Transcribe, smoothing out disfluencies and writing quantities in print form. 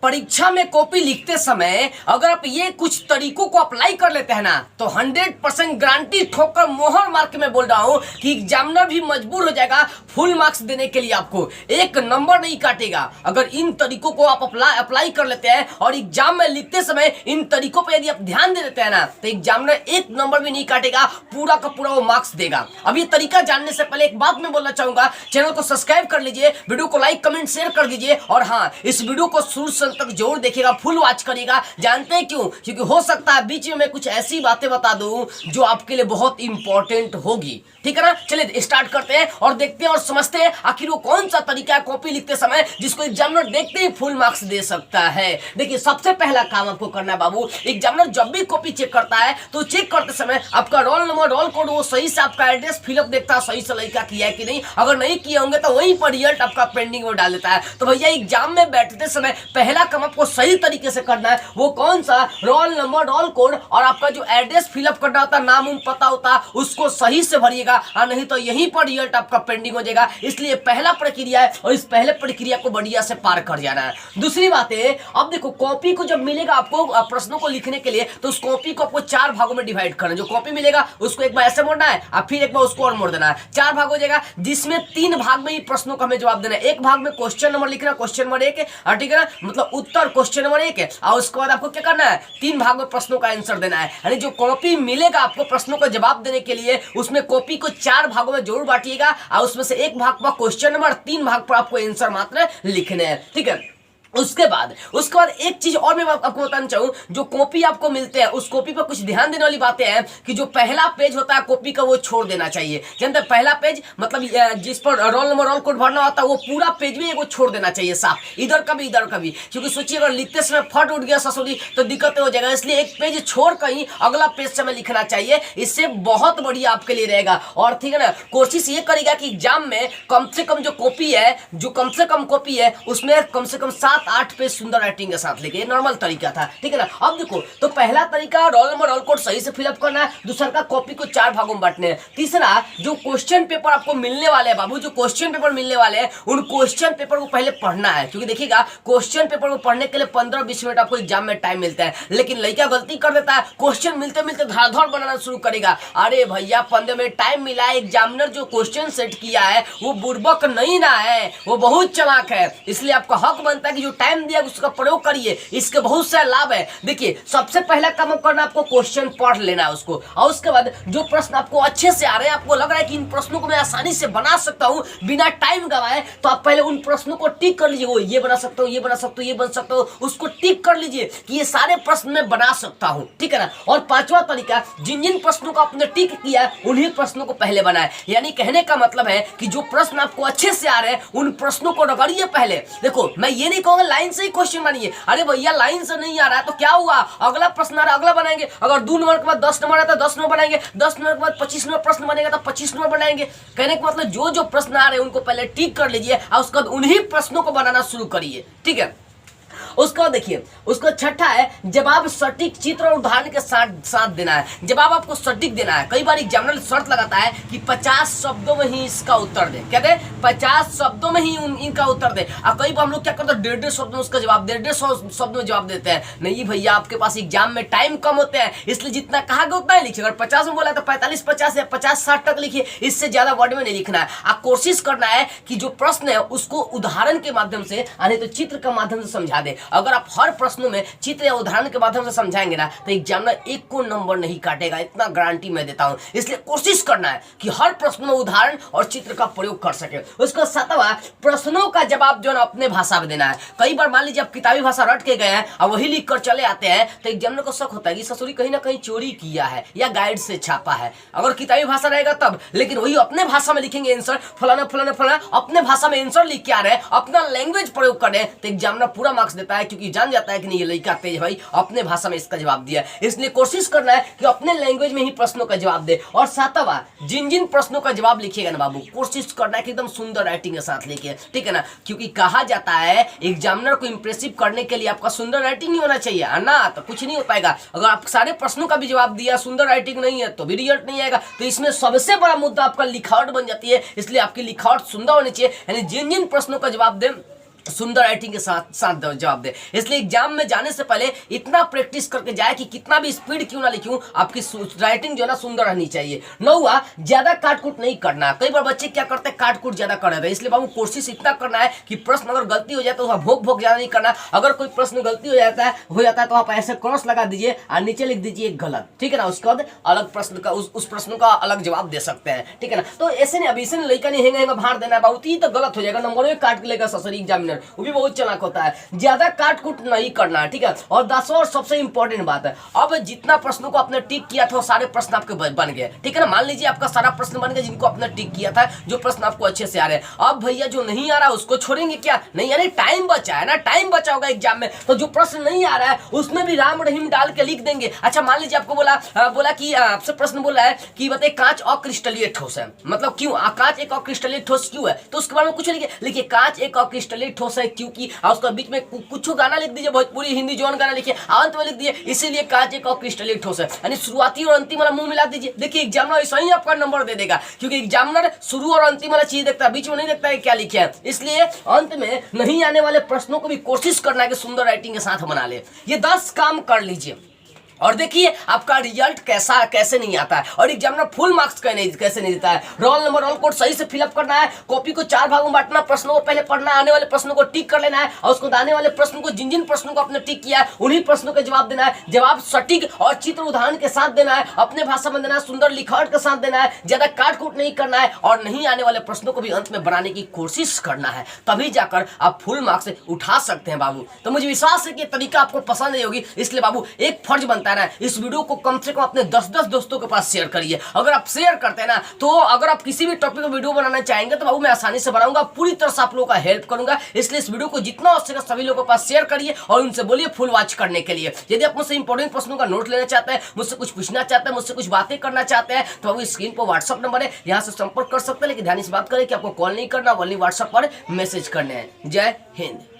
परीक्षा में कॉपी लिखते समय अगर आप ये कुछ तरीकों को अप्लाई कर लेते हैं ना तो 100% गारंटी ठोकर मोहर मार के मैं बोल रहा हूं कि एग्जामिनर भी मजबूर हो जाएगा फुल मार्क्स देने के लिए। आपको एक नंबर नहीं काटेगा अगर इन तरीकों को आप अप्लाई कर लेते हैं। और एग्जाम में लिखते समय इन तरीकों पर यदि आप ध्यान दे देते हैं ना तो एग्जामिनर एक नंबर भी नहीं काटेगा, पूरा का पूरा वो मार्क्स देगा। अब ये तरीका जानने से पहले एक बात मैं बोलना चाहूंगा, चैनल को सब्सक्राइब कर लीजिए, वीडियो को लाइक कमेंट शेयर कर दीजिए और हाँ, इस वीडियो को शुरू से तक जरूर देखिएगा, फुल वॉच करिएगा। जानते हैं क्यों? क्योंकि हो सकता है बीच में मैं कुछ ऐसी बातें बता दूं जो आपके लिए बहुत इंपॉर्टेंट होगी। ठीक है ना? चलिए स्टार्ट करते हैं और देखते हैं और समझते हैं आखिर वो कौन सा तरीका है कॉपी लिखते समय जिसको एग्जामिनर देखते ही फुल मार्क्स दे सकता है। देखिए, सबसे पहला काम आपको करना है बाबू, एग्जामिनर जब भी कॉपी चेक करता है तो चेक करते समय आपका रोल नंबर रोल कोड वो सही से आपका एड्रेस फिलअप देखता है, सही से लड़का किया है कि नहीं। अगर नहीं किए होंगे तो वहीं पर रिजल्ट आपका पेंडिंग में डाल देता है। तो भैया एग्जाम में बैठते समय पहला काम आपको सही तरीके से करना है, वो कौन सा? रोल नंबर रोल कोड और आपका जो एड्रेस फिलअप करना होता है, नाम उम पता होता है, उसको सही से भरिएगा और नहीं तो यहीं पर रिजल्ट आपका पेंडिंग हो जाएगा। इसलिए पहला प्रक्रिया है और इस पहले प्रक्रिया को बढ़िया से पार कर जाना है। दूसरी बात है, अब देखो कॉपी को जब मिलेगा आपको प्रश्नों को लिखने के लिए तो उस कॉपी को आपको 4 भागों में डिवाइड करना है। जो कॉपी मिलेगा उसको एक बार ऐसे मोड़ना है और फिर एक बार उसको और मोड़ देना है। 4 भाग हो जाएगा जिसमें 3 भाग में ही प्रश्नों का हमें जवाब देना है। एक भाग में क्वेश्चन नंबर लिखना, क्वेश्चन नंबर 1 है, ठीक है ना, मतलब उत्तर क्वेश्चन नंबर 1 है। और उसके बाद आपको क्या करना है? 3 भाग में प्रश्नों का आंसर देना है। यानी जो कॉपी मिलेगा आपको प्रश्नों का जवाब देने के लिए उसमें कॉपी को 4 भागों में जरूर बांटिएगा और उसमें से एक भाग पर क्वेश्चन नंबर, 3 भाग पर आपको आंसर मात्र लिखने हैं। ठीक है, उसके बाद एक चीज और मैं आपको बताना चाहूं, जो कॉपी आपको मिलते हैं उस कॉपी पर कुछ ध्यान देने वाली बातें हैं कि जो पहला पेज होता है कॉपी का वो छोड़ देना चाहिए। जानते हैं, पहला पेज मतलब जिस पर रोल नंबर रोल कोड भरना होता है वो पूरा पेज में वो छोड़ देना चाहिए साफ, इधर का भी इधर का भी। क्योंकि सोचिए अगर लिखते समय फट उठ गया ससुरी तो दिक्कत हो जाएगा। इसलिए एक पेज छोड़ कर ही अगला पेज से हमें लिखना चाहिए, इससे बहुत बढ़िया आपके लिए रहेगा। और ठीक है ना, कोशिश ये करेगा कि एग्जाम में कम से कम जो कॉपी है, जो कम से कम कॉपी है उसमें कम से कम 7-8 पेज सुंदर राइटिंग के साथ लिखे। नॉर्मल तरीका था, ठीक है ना। अब देखो, तो पहला तरीका रोल नंबर रोल कोड सही से फिलअप करना है। दूसरा का कॉपी को 4 भागों में बांटने हैं। तीसरा, जो क्वेश्चन पेपर आपको मिलने वाले हैं बाबू, जो क्वेश्चन पेपर मिलने वाले हैं उन क्वेश्चन पेपर को पहले पढ़ना है। क्योंकि देखिएगा, क्वेश्चन पेपर को पढ़ने के लिए 15-20 मिनट आपको एग्जाम में टाइम मिलता है, लेकिन लड़का गलती कर देता है, क्वेश्चन मिलते मिलते धड़ाधड़ बनाना शुरू करेगा। अरे भैया, 15 मिनट टाइम मिला है, एग्जामिनर जो क्वेश्चन सेट किया है वो बुड़बक नहीं ना है, वो बहुत चालाक है। इसलिए आपका हक बनता है कि जो टाइम दिया उसका प्रयोग करिए, इसके बहुत सारे लाभ है। देखिए, सबसे पहला काम करना आपको क्वेश्चन पढ़ लेना है उसको, और उसके बाद जो प्रश्न आपको अच्छे से आ रहे हैं, आपको लग रहा है कि इन प्रश्नों को मैं आसानी से बना सकता हूं बिना टाइम गवाए, तो आप पहले उन प्रश्नों को टिक कर लीजिए। वो ये बना सकता हूं, ये बना सकता हूं, ये बन सकता हूं, उसको टिक कर लीजिए कि ये सारे प्रश्न मैं बना सकता हूं। ठीक है ना। और पांचवा तरीका, जिन जिन प्रश्नों को आपने टिक किया है उन्हीं प्रश्नों को पहले बनाए। यानी कहने का मतलब है कि जो प्रश्न आपको अच्छे से आ रहे हैं उन प्रश्नों को रगड़िए पहले। देखो, मैं ये नहीं कहूंगा लाइन से ही क्वेश्चन बनिए। अरे भैया, लाइन से नहीं आ रहा है तो क्या हुआ, अगला प्रश्न आ रहा है अगला बनाएंगे। अगर 2 नंबर के बाद 10 नंबर आता है 10 नंबर बनाएंगे, 10 नंबर के बाद 25 नंबर प्रश्न बनेगा तो 25 नंबर बनाएंगे। कहने का मतलब जो जो प्रश्न आ रहे हैं उनको पहले टिक कर लीजिए और उसके बाद उन्हीं प्रश्नों को बनाना शुरू करिए। ठीक है। उसका देखिए, उसका छठा है जवाब सटीक चित्र और उदाहरण के साथ देना है। जवाब आपको सटीक देना है। कई बार एग्जामिनर शर्त लगाता है कि 50 शब्दों में ही इसका उत्तर दे। कहते हैं 50 शब्दों में ही इनका उत्तर दे। और कई बार हम लोग क्या करते हैं, 150 शब्द में उसका जवाब, 150 शब्द में जवाब देते हैं। नहीं भैया, आपके पास एग्जाम में टाइम कम होते हैं, इसलिए जितना कहा गया उतना ही लिखिए। अगर 50 में बोला तो 45-50 या 50-60 तक लिखिए, इससे ज्यादा वर्ड में नहीं लिखना है। आप कोशिश करना है कि जो प्रश्न है उसको उदाहरण के माध्यम से, यानी तो चित्र के माध्यम से समझा दे। अगर आप हर प्रश्नों में चित्र या उदाहरण के माध्यम से समझाएंगे ना तो एग्जामिनर एक को नंबर नहीं काटेगा, इतना गारंटी मैं देता हूं। इसलिए कोशिश करना है कि हर प्रश्न में उदाहरण और चित्र का प्रयोग कर सके। उसका 7वां, प्रश्नों का जवाब जो है अपने भाषा में देना है। कई बार मान लीजिए आप किताबी भाषा रट के गए हैं और वही लिख कर चले आते हैं तो एग्जामिनर को शक होता है कि ससुरी कहीं ना कहीं चोरी किया है या गाइड से छापा है। अगर किताबी भाषा रहेगा तब, लेकिन वही अपने भाषा में लिखेंगे आंसर, फलाना फलाना फलाना, अपने भाषा में आंसर लिख के आ रहे हैं, अपना लैंग्वेज प्रयोग कर रहे हैं, तो एग्जामिनर पूरा मार्क्स देता है। क्योंकि जान जाता है कि नहीं, ये लड़का तेज भाई अपने भाषा में इसका जवाब दिया। इसलिए कोशिश करना है कि अपने लैंग्वेज में ही प्रश्नों का जवाब दे। और 7वां, जिन जिन प्रश्नों का जवाब लिखिएगा ना बाबू, कोशिश करना है कि एकदम सुंदर राइटिंग के साथ लिखिए। ठीक है ना। क्योंकि कहा जाता है एग्जामिनर को इंप्रेसिव करने के लिए आपका सुंदर राइटिंग ही होना चाहिए, है ना, तो कुछ नहीं हो पाएगा। अगर आप सारे प्रश्नों का भी जवाब दिया, सुंदर राइटिंग नहीं है तो भी रिजल्ट नहीं आएगा। तो इसमें सबसे बड़ा मुद्दा आपका लिखावट बन जाती है। इसलिए आपकी लिखावट सुंदर होनी चाहिए। यानी जिन जिन प्रश्नों का जवाब दें सुंदर राइटिंग के साथ साथ जवाब दे। इसलिए एग्जाम में जाने से पहले इतना प्रैक्टिस करके जाए कि कितना भी स्पीड क्यों ना लिखूं, आपकी राइटिंग जो है ना सुंदर रहनी चाहिए। नौवा, ज्यादा काटकूट नहीं करना। कई बार बच्चे क्या करते हैं, काटकूट ज्यादा कर देते हैं। इसलिए बाबू कोशिश इतना करना है कि प्रश्न अगर गलती हो जाए तो वहां भोग भोग ज्यादा नहीं करना। अगर कोई प्रश्न गलती हो जाता है तो आप ऐसे क्रॉस लगा दीजिए और नीचे लिख दीजिए गलत, ठीक है ना। उसके बाद अलग प्रश्न का उस प्रश्न का अलग जवाब दे सकते हैं, ठीक है ना। तो ऐसे नहीं, अभी ऐसे लड़का नहीं हेंगा भार देना बाबू, तो गलत हो जाएगा, नंबर काट के लेगा ससुरी एग्जामिनर, वो भी बहुत चालाक होता है। ज्यादा काट कुट नहीं करना है, ठीक है। और 10वां और सबसे इंपॉर्टेंट बात है, अब जितना प्रश्नों को आपने टिक किया था वो सारे प्रश्न आपके बन गए, ठीक है ना। मान लीजिए आपका सारा प्रश्न बन गया जिनको आपने टिक किया था, जो प्रश्न आपको अच्छे से आ रहे हैं। अब भैया जो नहीं आ रहा उसको छोड़ेंगे क्या? नहीं, यानी टाइम बचा है ना, टाइम बचा होगा एग्जाम में, तो जो प्रश्न नहीं आ रहा है उसमें भी राम रहीम डाल के लिख देंगे। अच्छा, मान लीजिए आपको बोला कि आपसे प्रश्न बोला है कि बताइए कांच अक्रिस्टलीय ठोस है, मतलब क्यों कांच एक अक्रिस्टलीय ठोस क्यों है, तो उसके बारे में कुछ लिखिए कांच एक अक्रिस्टलीय ठोस है क्योंकि, उसका बीच में कुछ गाना लिख दीजिए, भोजपुरी हिंदी जौन गाना लिखिए, अंत में लिख दीजिए इसीलिए कांच एक अक्रिस्टलीय ठोस है, यानी शुरुआती और अंतिम वाला मुंह मिला दीजिए। देखिए एग्जामिनर ऐसा ही आपका नंबर दे देगा, क्योंकि एग्जामिनर शुरू और अंतिम वाला चीज देखता है, बीच में नहीं देखता है क्या लिखे है। इसलिए अंत में नहीं आने वाले प्रश्नों को भी कोशिश करना है कि सुंदर राइटिंग के साथ बना ले। ये 10 काम कर लीजिए और देखिए आपका रिजल्ट कैसे नहीं आता है, और एग्जामिनर फुल मार्क्स कैसे नहीं देता है। रोल नंबर रोल कोड सही से फिलअप करना है, कॉपी को 4 भागों में बांटना, प्रश्नों को पहले पढ़ना, आने वाले प्रश्नों को टिक कर लेना है, और उसको आने वाले प्रश्नों को जिन प्रश्नों को आपने टिक किया है उन्हीं प्रश्नों का जवाब देना है। जवाब सटीक और चित्र उदाहरण के साथ देना है, अपने भाषा में देना है, सुंदर लिखावट के साथ देना है, ज्यादा काट कूट नहीं करना है, और नहीं आने वाले प्रश्नों को भी अंत में बनाने की कोशिश करना है, तभी जाकर आप फुल मार्क्स उठा सकते हैं बाबू। तो मुझे विश्वास है कि तरीका आपको पसंद नहीं होगी, इसलिए बाबू एक फर्ज बनता है ना, इस वीडियो को कम से कम अपने 10-10 दोस्तों के पास शेयर करिए। अगर आप शेयर करते हैं ना, तो अगर आप किसी भी टॉपिक पर वीडियो बनाना चाहेंगे तो बाबू मैं आसानी से बनाऊंगा, पूरी तरह से आप लोगों का हेल्प करूंगा। इसलिए इस वीडियो को जितना हो सके सभी लोगों के पास शेयर करिए और उनसे बोलिए फुल वॉच करने के लिए। यदि आप मुझसे इंपॉर्टेंट प्रश्नों का नोट लेना चाहते हैं, मुझसे कुछ पूछना चाहते हैं, मुझसे कुछ बातें करना चाहते हैं, तो बाबू स्क्रीन पर व्हाट्सअप नंबर है, यहाँ से संपर्क कर सकते हैं। लेकिन ध्यान से बात करें कि आपको कॉल नहीं करना, ओनली व्हाट्सअप पर मैसेज करने हैं। जय हिंद।